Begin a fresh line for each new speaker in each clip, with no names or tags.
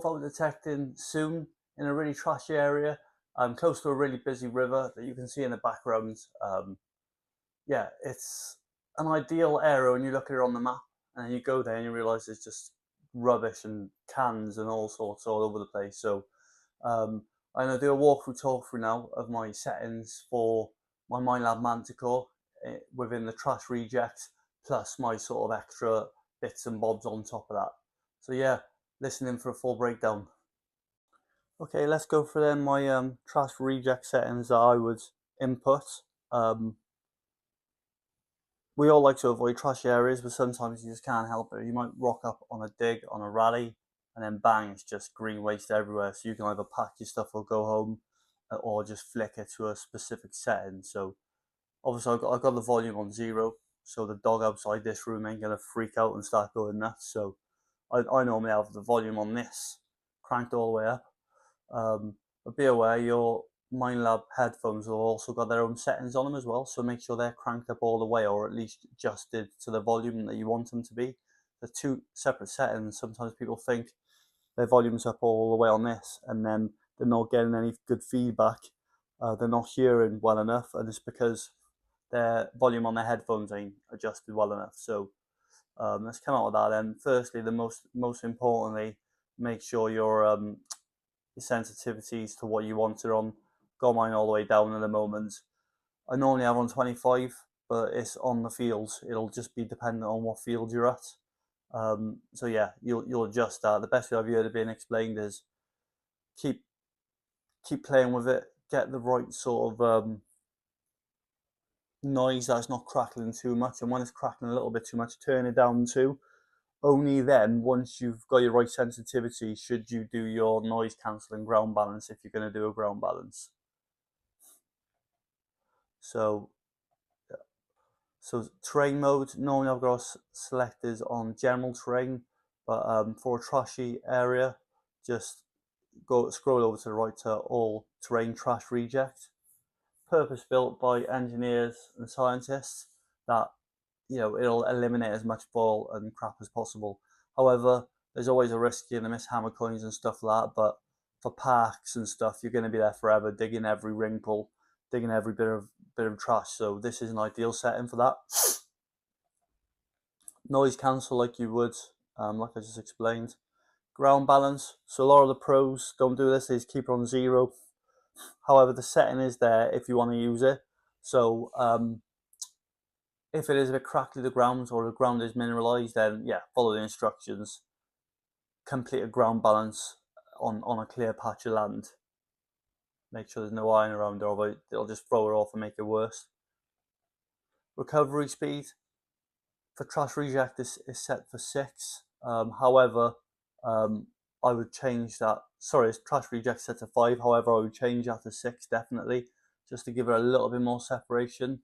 yourself out detecting soon in a really trashy area, close to a really busy river that you can see in the background, yeah, it's an ideal area when you look at it on the map and you go there and you realise it's just rubbish and cans and all sorts all over the place. So um, I'm going to do a talk through now of my settings for my Minelab Manticore within the trash reject, plus my sort of extra bits and bobs on top of that. So yeah, listen in for a full breakdown. Okay, let's go for then my trash reject settings that I would input. Um, we all like to avoid trashy areas, but sometimes you just can't help it. You might rock up on a dig, on a rally, and then bang, it's just green waste everywhere. So you can either pack your stuff or go home, or just flick it to a specific setting. So obviously I've got the volume on 0, so the dog outside this room ain't gonna freak out and start going nuts. So I normally have the volume on this cranked all the way up. But be aware your Minelab headphones have also got their own settings on them as well, so make sure they're cranked up all the way, or at least adjusted to the volume that you want them to be. The two separate settings. Sometimes people think their volume's up all the way on this, and then they're not getting any good feedback. They're not hearing well enough, and it's because their volume on their headphones ain't adjusted well enough. So let's come out with that. And firstly, the most importantly, make sure your sensitivities to what you want it on. Got mine all the way down at the moment. I normally have on 25, but it's on the fields. It'll just be dependent on what field you're at. So yeah, you'll adjust that. The best way I've heard it being explained is keep playing with it. Get the right sort of noise that's not crackling too much, and when it's crackling a little bit too much, turn it down too. Only then, once you've got your right sensitivity, should you do your noise cancelling ground balance if you're going to do a ground balance. So terrain mode, normally I've got selectors on general terrain, but for a trashy area, just scroll over to the right to all terrain trash reject. Purpose built by engineers and scientists that it'll eliminate as much ball and crap as possible. However, there's always a risk you're gonna miss hammer coins and stuff like that. But for parks and stuff, you're gonna be there forever, digging every ring pull, digging every bit of trash. So this is an ideal setting for that. Noise cancel like you would, like I just explained. Ground balance. So a lot of the pros don't do this; they just keep it on 0. However, the setting is there if you want to use it. So if it is a bit crackly, the ground, or the ground is mineralized, then yeah, follow the instructions. Complete a ground balance on a clear patch of land. Make sure there's no iron around it, or it'll just throw it off and make it worse. Recovery speed for trash reject is set for 6. However, I would change that. Sorry, it's trash reject set to 5. However, I would change that to 6 definitely, just to give it a little bit more separation.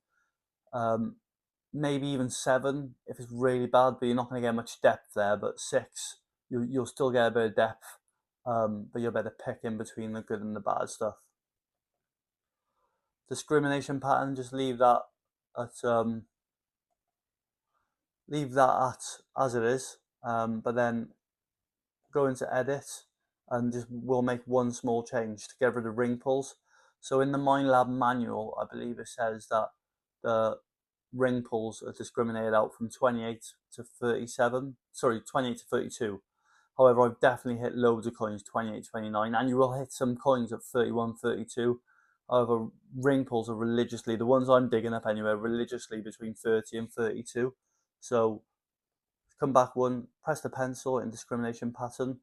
Maybe even 7 if it's really bad, but you're not going to get much depth there. But 6, you'll still get a bit of depth, but you'll better pick in between the good and the bad stuff. Discrimination pattern, just leave that at as it is, but then go into edit and just we'll make one small change to get rid of ring pulls. So in the Minelab manual, I believe it says that the ring pulls are discriminated out from 28 to 37. Sorry, 28 to 32. However, I've definitely hit loads of coins, 28, 29, and you will hit some coins at 31, 32. However, ring pulls are religiously, the ones I'm digging up anyway, religiously between 30 and 32. So come back one, press the pencil in discrimination pattern,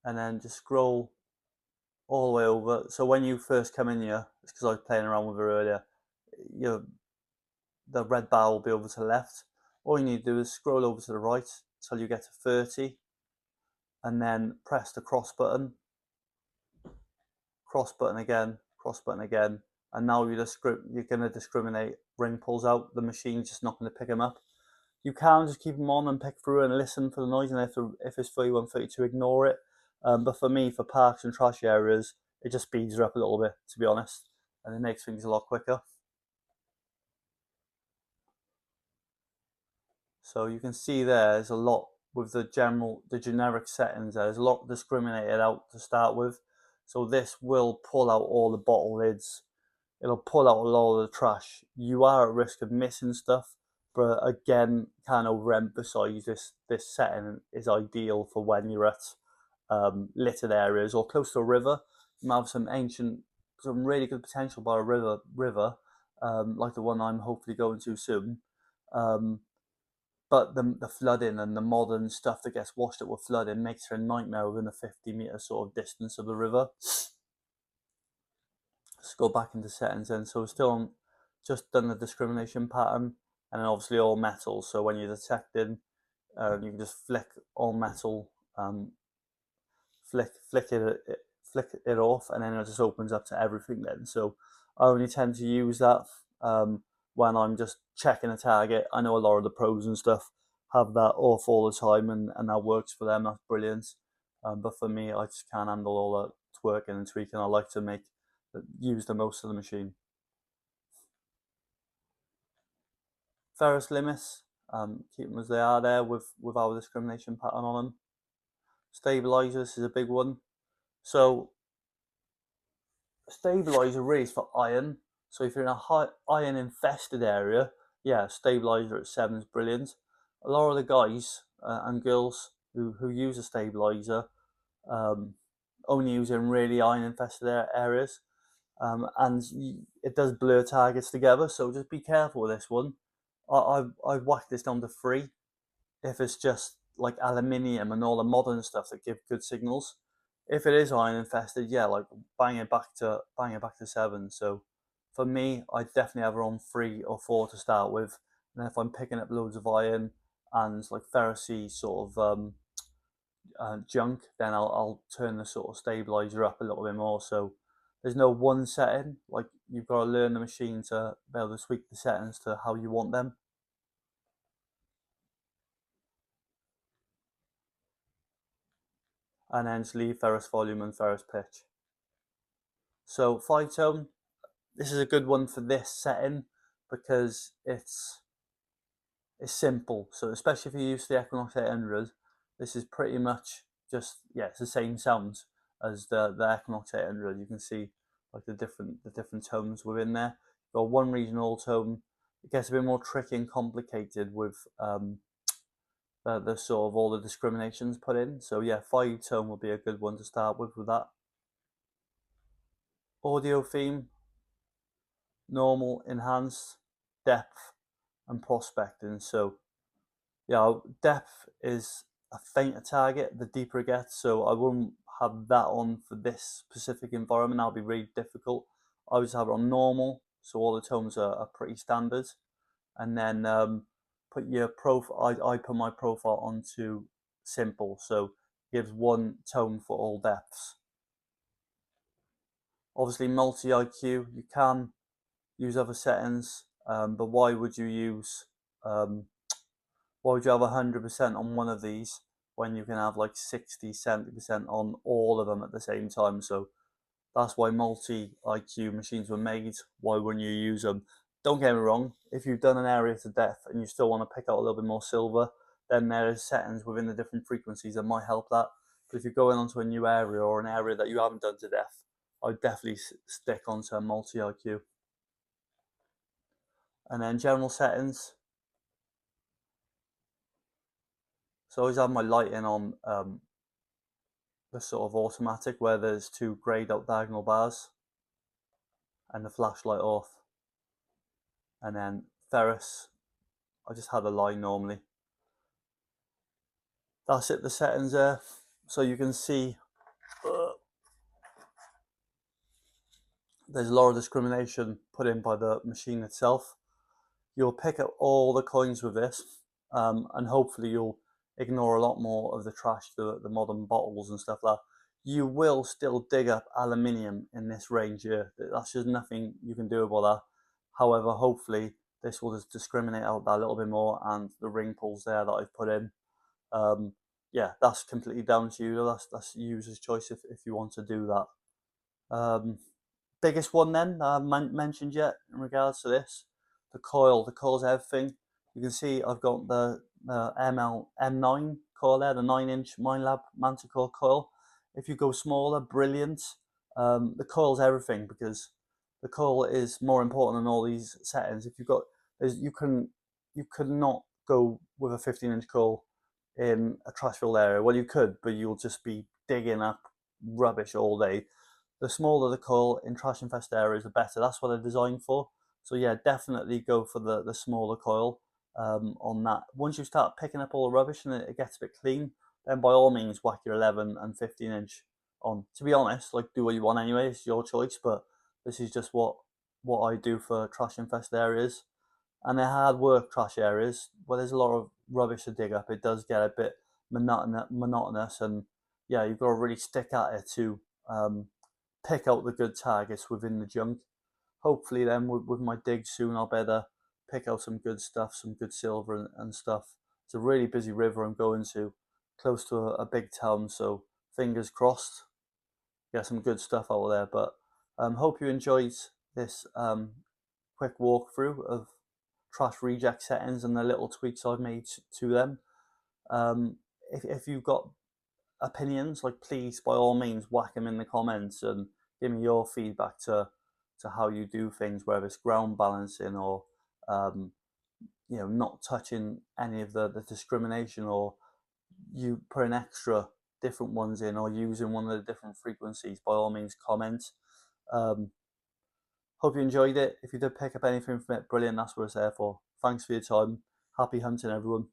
and then just scroll all the way over. So when you first come in here, it's because I was playing around with it earlier, the red bar will be over to the left. All you need to do is scroll over to the right till you get to 30, and then press the cross button again, and now you're going to discriminate ring pulls out. The machine's just not going to pick them up. You can just keep them on and pick through and listen for the noise, and if it's 31, 32, ignore it. But for me, for parks and trashy areas, it just speeds it up a little bit, to be honest, and it makes things a lot quicker. So you can see there's a lot with the generic settings, there's a lot discriminated out to start with. So this will pull out all the bottle lids. It'll pull out a lot of the trash. You are at risk of missing stuff, but again, can't overemphasize this setting is ideal for when you're at littered areas or close to a river. You might have some really good potential by a river, like the one I'm hopefully going to soon. Um, but the flooding and the modern stuff that gets washed up with flooding makes it a nightmare within a 50-meter sort of distance of the river. Let's go back into settings then. So we're still on, just done the discrimination pattern, and then obviously all metal. So when you're detecting, you can just flick all metal, flick it off, and then it just opens up to everything then. So I only tend to use that when I'm just checking a target. I know a lot of the pros and stuff have that off all the time, and that works for them. That's brilliant. But for me, I just can't handle all that twerking and tweaking. I like to use the most of the machine. Ferrous limits, keep them as they are there with our discrimination pattern on them. Stabilizers is a big one. So stabilizer really is for iron. So if you're in a high iron infested area, yeah, stabilizer at 7 is brilliant. A lot of the guys and girls who use a stabilizer only use it in really iron infested areas, and it does blur targets together. So just be careful with this one. I've whacked this down to 3 if it's just like aluminium and all the modern stuff that give good signals. If it is iron infested, yeah, like bang it back to 7. So for me, I definitely have it on 3 or 4 to start with, and if I'm picking up loads of iron and like ferrousy sort of junk, then I'll turn the sort of stabilizer up a little bit more. So there's no one setting. Like you've got to learn the machine to be able to tweak the settings to how you want them. And then just leave ferrous volume and ferrous pitch. So 5-tone, this is a good one for this setting because it's simple. So especially if you're used to the Equinox 800, this is pretty much just, yeah, it's the same sounds as the Equinox 800. You can see like the different tones within there. You've got one regional tone. It gets a bit more tricky and complicated with the sort of all the discriminations put in. So yeah, 5-tone would be a good one to start with that. Audio theme, normal, enhanced, depth, and prospecting. So yeah, depth is a fainter target the deeper it gets. So I wouldn't have that on for this specific environment. That'll be really difficult. I would have it on normal, so all the tones are pretty standard. And then put your profile. I put my profile onto simple, so it gives one tone for all depths. Obviously, multi IQ. You can use other settings, but why would you use why would you have 100% on one of these when you can have like 60-70% on all of them at the same time? So that's why multi IQ machines were made. Why wouldn't you use them? Don't get me wrong, if you've done an area to death and you still want to pick out a little bit more silver, then there is settings within the different frequencies that might help that. But if you're going onto a new area or an area that you haven't done to death, I'd definitely stick onto a multi IQ. And then general settings. So I always have my lighting on the sort of automatic where there's 2 greyed out diagonal bars, and the flashlight off. And then ferrous, I just had a line normally. That's it, the settings there. So you can see there's a lot of discrimination put in by the machine itself. You'll pick up all the coins with this, and hopefully you'll ignore a lot more of the trash, the modern bottles and stuff like that. You will still dig up aluminium in this range here. That's just nothing you can do about that. However, hopefully this will just discriminate out that a little bit more, and the ring pulls there that I've put in. Yeah, that's completely down to you. That's user's choice if you want to do that. Biggest one then I haven't mentioned yet in regards to this, the coil. The coil's everything. You can see I've got the M9 coil there, the 9-inch Minelab Manticore coil. If you go smaller, brilliant. The coil's everything, because the coil is more important than all these settings. If you've got, you could not go with a 15-inch coil in a trash-filled area. Well, you could, but you'll just be digging up rubbish all day. The smaller the coil in trash infested areas, the better. That's what they're designed for. So yeah, definitely go for the smaller coil on that. Once you start picking up all the rubbish and it gets a bit clean, then by all means whack your 11 and 15-inch on. To be honest, like, do what you want anyway. It's your choice, but this is just what I do for trash infested areas. And they're hard work trash areas where there's a lot of rubbish to dig up. It does get a bit monotonous, and yeah, you've got to really stick at it to pick out the good targets within the junk. Hopefully then with my dig soon, I'll better pick out some good stuff, some good silver and stuff. It's a really busy river I'm going to, close to a big town, so fingers crossed, get some good stuff out there. But hope you enjoyed this quick walkthrough of trash reject settings and the little tweaks I've made to them. If you've got opinions, like, please by all means whack them in the comments and give me your feedback to how you do things, whether it's ground balancing or not touching any of the discrimination, or you putting extra different ones in, or using one of the different frequencies. By all means comment. Hope you enjoyed it. If you did pick up anything from it, brilliant. That's what it's there for. Thanks for your time. Happy hunting, everyone.